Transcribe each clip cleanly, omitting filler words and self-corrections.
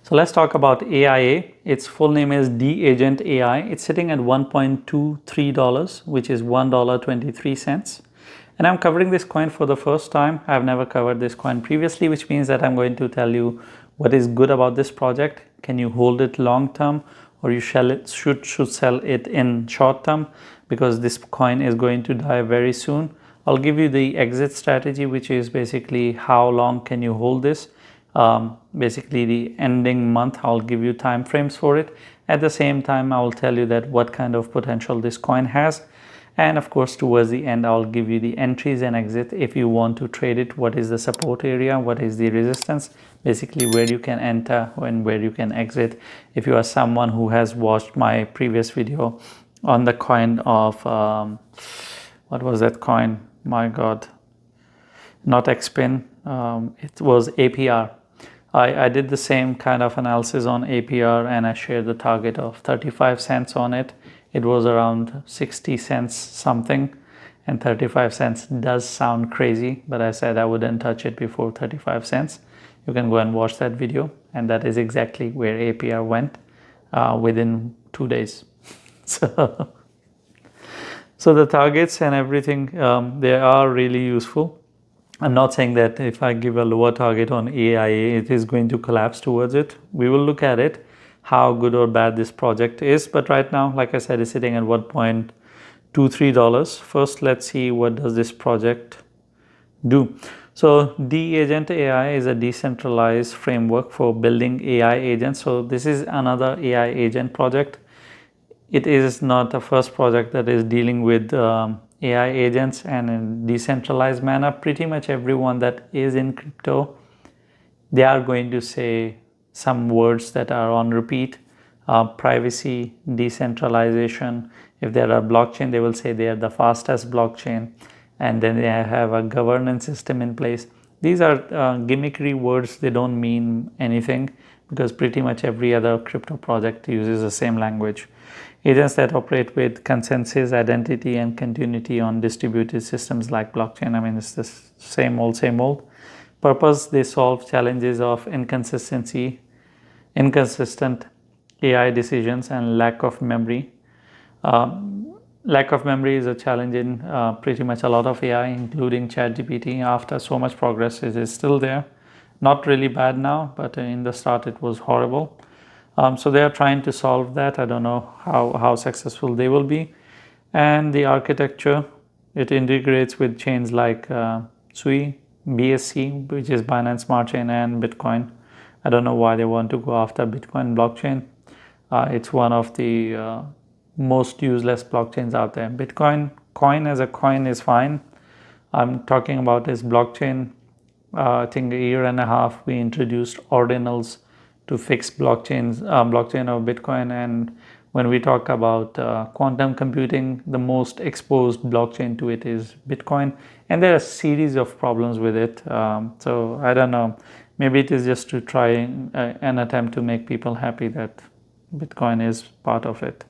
So let's talk about AIA. Its full name is DeAgentAI. It's sitting at $1.23, which is $1.23. And I'm covering this coin for the first time. I've never covered this coin previously, which means that I'm going to tell you what is good about this project. Can you hold it long term, or you should sell it in short term, because this coin is going to die very soon. I'll give you the exit strategy, which is basically how long can you hold this. Basically the ending month, I'll give you time frames for it. At the same time, I will tell you that what kind of potential this coin has. And of course, towards the end, I'll give you the entries and exit if you want to trade it. What is the support area? What is the resistance? Basically where you can enter and where you can exit. If you are someone who has watched my previous video on the coin of, what was that coin? My God, not XPin, it was APR. I did the same kind of analysis on APR, and I shared the target of 35 cents on it. It was around 60 cents something, and 35 cents does sound crazy, but I said I wouldn't touch it before 35 cents. You can go and watch that video, and that is exactly where APR went within 2 days. So the targets and everything, they are really useful. I'm not saying that if I give a lower target on AIA, it is going to collapse towards it. We will look at it, how good or bad this project is. But right now, like I said, it's sitting at $1.23. First, let's see what does this project do. So DeAgentAI is a decentralized framework for building AI agents. So this is another AI agent project. It is not the first project that is dealing with AI agents and in decentralized manner. Pretty much everyone that is in crypto, they are going to say some words that are on repeat. Privacy, decentralization. If there are blockchain, they will say they are the fastest blockchain, and then they have a governance system in place. These are gimmickry words. They don't mean anything, because pretty much every other crypto project uses the same language. Agents that operate with consensus, identity, and continuity on distributed systems like blockchain. I mean, it's the same old. Purpose, they solve challenges of inconsistent AI decisions, and lack of memory. Lack of memory is a challenge in pretty much a lot of AI, including ChatGPT. After so much progress, it is still there. Not really bad now, but in the start it was horrible. So they are trying to solve that. I don't know how successful they will be. And the architecture, it integrates with chains like SUI, BSC, which is Binance Smart Chain, and Bitcoin. I don't know why they want to go after Bitcoin blockchain. It's one of the most useless blockchains out there. Bitcoin coin as a coin is fine. I'm talking about this blockchain. I think a year and a half we introduced ordinals to fix blockchain of Bitcoin. And when we talk about quantum computing, the most exposed blockchain to it is Bitcoin, and there are a series of problems with it. So I don't know, maybe it is just to try an attempt to make people happy that Bitcoin is part of it.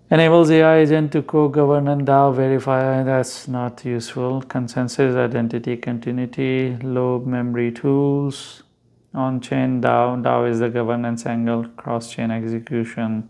Enables AI agent to co-govern and DAO verify. That's not useful. Consensus, identity, continuity, low memory tools. On-chain DAO. DAO is the governance angle. Cross-chain execution.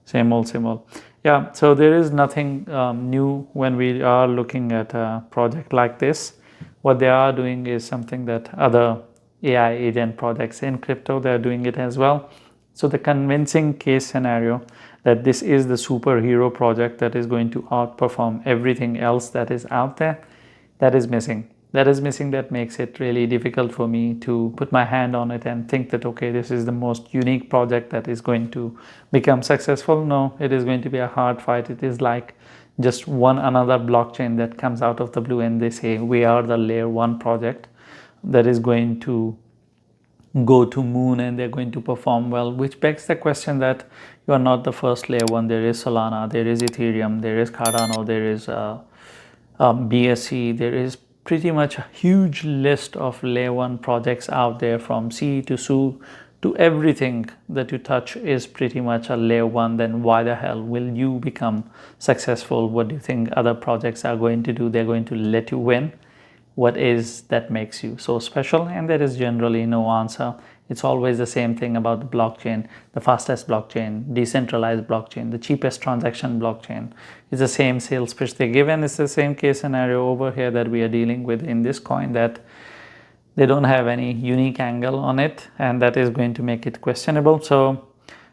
Same old. Yeah, so there is nothing new when we are looking at a project like this. What they are doing is something that other AI agent projects in crypto, they're doing it as well. So the convincing case scenario that this is the superhero project that is going to outperform everything else that is out there, that is missing. That makes it really difficult for me to put my hand on it and think that, okay, this is the most unique project that is going to become successful. No, it is going to be a hard fight. It is like just one another blockchain that comes out of the blue and they say, we are the layer 1 project that is going to go to moon and they're going to perform well, which begs the question that you are not the first layer 1. There is Solana, there is Ethereum, there is Cardano, there is BSC, there is pretty much a huge list of layer 1 projects out there, from C to SU to everything that you touch is pretty much a layer 1. Then why the hell will you become successful? What do you think other projects are going to do? They're going to let you win. What is that makes you so special? And there is generally no answer. It's always the same thing about the blockchain, the fastest blockchain, decentralized blockchain, the cheapest transaction blockchain. It's the same sales pitch they give, and it's the same case scenario over here that we are dealing with in this coin, that they don't have any unique angle on it, and that is going to make it questionable. So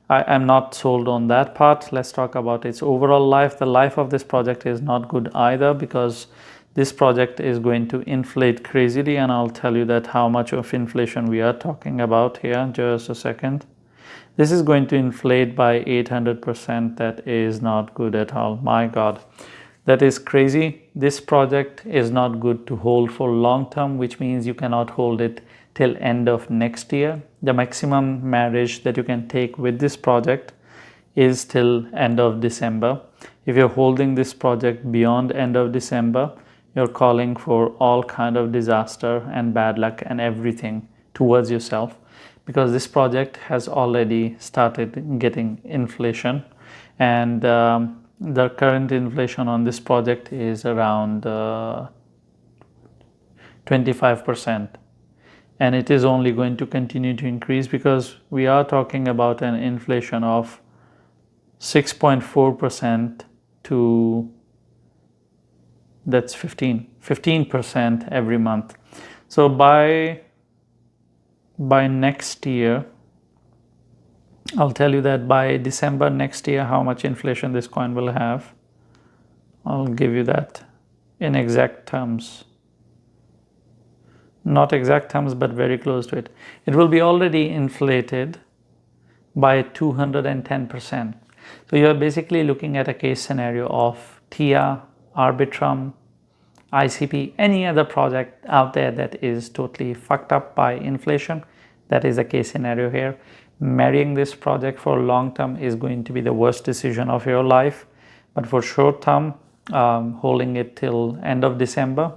I'm not sold on that part. Let's talk about its overall life. The life of this project is not good either, because this project is going to inflate crazily, and I'll tell you that how much of inflation we are talking about here. Just a second. This is going to inflate by 800%. That is not good at all. My God. That is crazy. This project is not good to hold for long term, which means you cannot hold it till end of next year. The maximum marriage that you can take with this project is till end of December. If you're holding this project beyond end of December, you're calling for all kind of disaster and bad luck and everything towards yourself, because this project has already started getting inflation, and the current inflation on this project is around 25%, and it is only going to continue to increase, because we are talking about an inflation of 6.4% to, that's 15% every month. So by next year, I'll tell you that by December next year how much inflation this coin will have. I'll give you that in exact terms. Not exact terms, but very close to it. It will be already inflated by 210%. So you're basically looking at a case scenario of TIA, Arbitrum, ICP, any other project out there that is totally fucked up by inflation. That is the case scenario here. Marrying this project for long term is going to be the worst decision of your life, but for short term, holding it till end of December,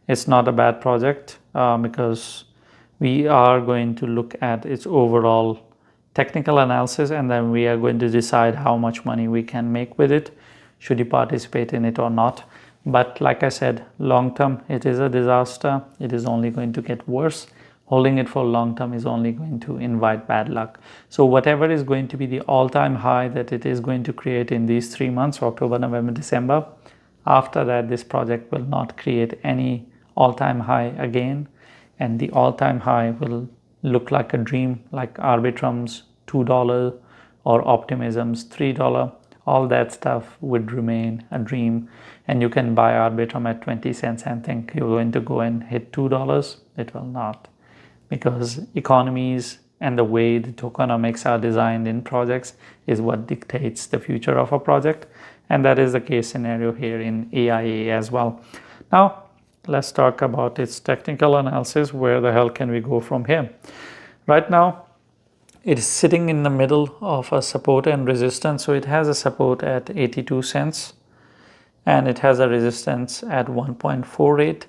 it's not a bad project, because we are going to look at its overall technical analysis, and then we are going to decide how much money we can make with it, should you participate in it or not. But like I said, long term it is a disaster. It is only going to get worse. Holding it for long term is only going to invite bad luck. So whatever is going to be the all-time high that it is going to create in these 3 months, October, November, December, after that this project will not create any all-time high again, and the all-time high will look like a dream, like Arbitrum's $2 or Optimism's $3. All that stuff would remain a dream, and you can buy Arbitrum at 20 cents and think you're going to go and hit $2. It will not, because economies and the way the tokenomics are designed in projects is what dictates the future of a project, and that is the case scenario here in AIA as well. Now let's talk about its technical analysis. Where the hell can we go from here? Right now it is sitting in the middle of a support and resistance. So it has a support at 82 cents and it has a resistance at 1.48.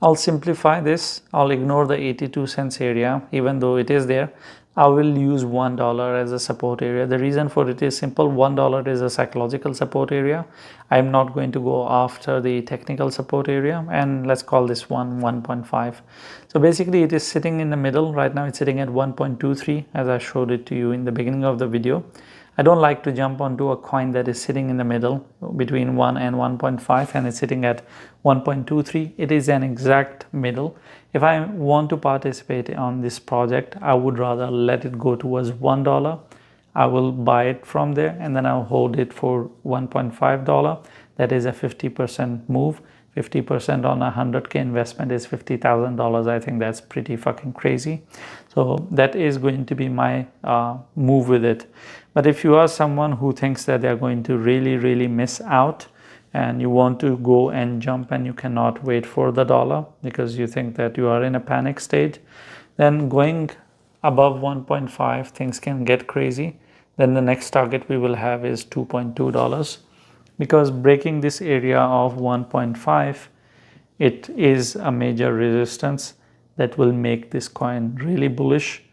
I'll simplify this. I'll ignore the 82 cents area, even though it is there. I will use $1 as a support area. The reason for it is simple. $1 is a psychological support area. I'm not going to go after the technical support area, and let's call this one 1.5. So basically it is sitting in the middle. Right now it's sitting at 1.23 as I showed it to you in the beginning of the video. I don't like to jump onto a coin that is sitting in the middle between 1 and 1.5 and it's sitting at 1.23. It is an exact middle. If I want to participate on this project, I would rather let it go towards $1. I will buy it from there and then I'll hold it for $1.5. That is a 50% move. 50% on a 100K investment is $50,000. I think that's pretty fucking crazy. So that is going to be my move with it. But if you are someone who thinks that they're going to really miss out and you want to go and jump and you cannot wait for the dollar because you think that you are in a panic stage, then going above 1.5 things can get crazy. Then the next target we will have is $2.2. Because breaking this area of 1.5, it is a major resistance that will make this coin really bullish,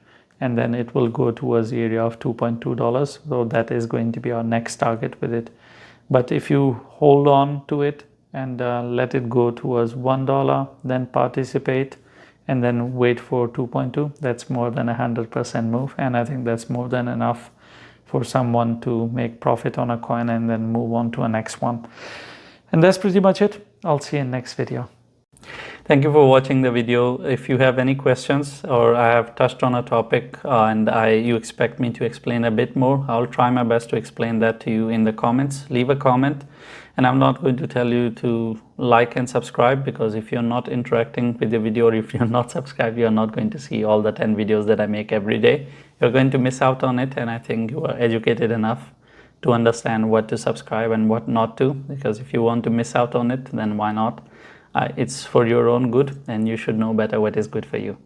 and then it will go towards the area of $2.2. So that is going to be our next target with it. But if you hold on to it and let it go towards $1, then participate, and then wait for 2.2, that's more than 100% move, and I think that's more than enough for someone to make profit on a coin and then move on to a next one. And that's pretty much it. I'll see you in next video. Thank you for watching the video. If you have any questions or I have touched on a topic and you expect me to explain a bit more, I'll try my best to explain that to you in the comments. Leave a comment, and I'm not going to tell you to like and subscribe, because if you're not interacting with the video, or if you're not subscribed, you're not going to see all the 10 videos that I make every day. You're going to miss out on it, and I think you are educated enough to understand what to subscribe and what not to, because if you want to miss out on it, then why not? It's for your own good, and you should know better what is good for you.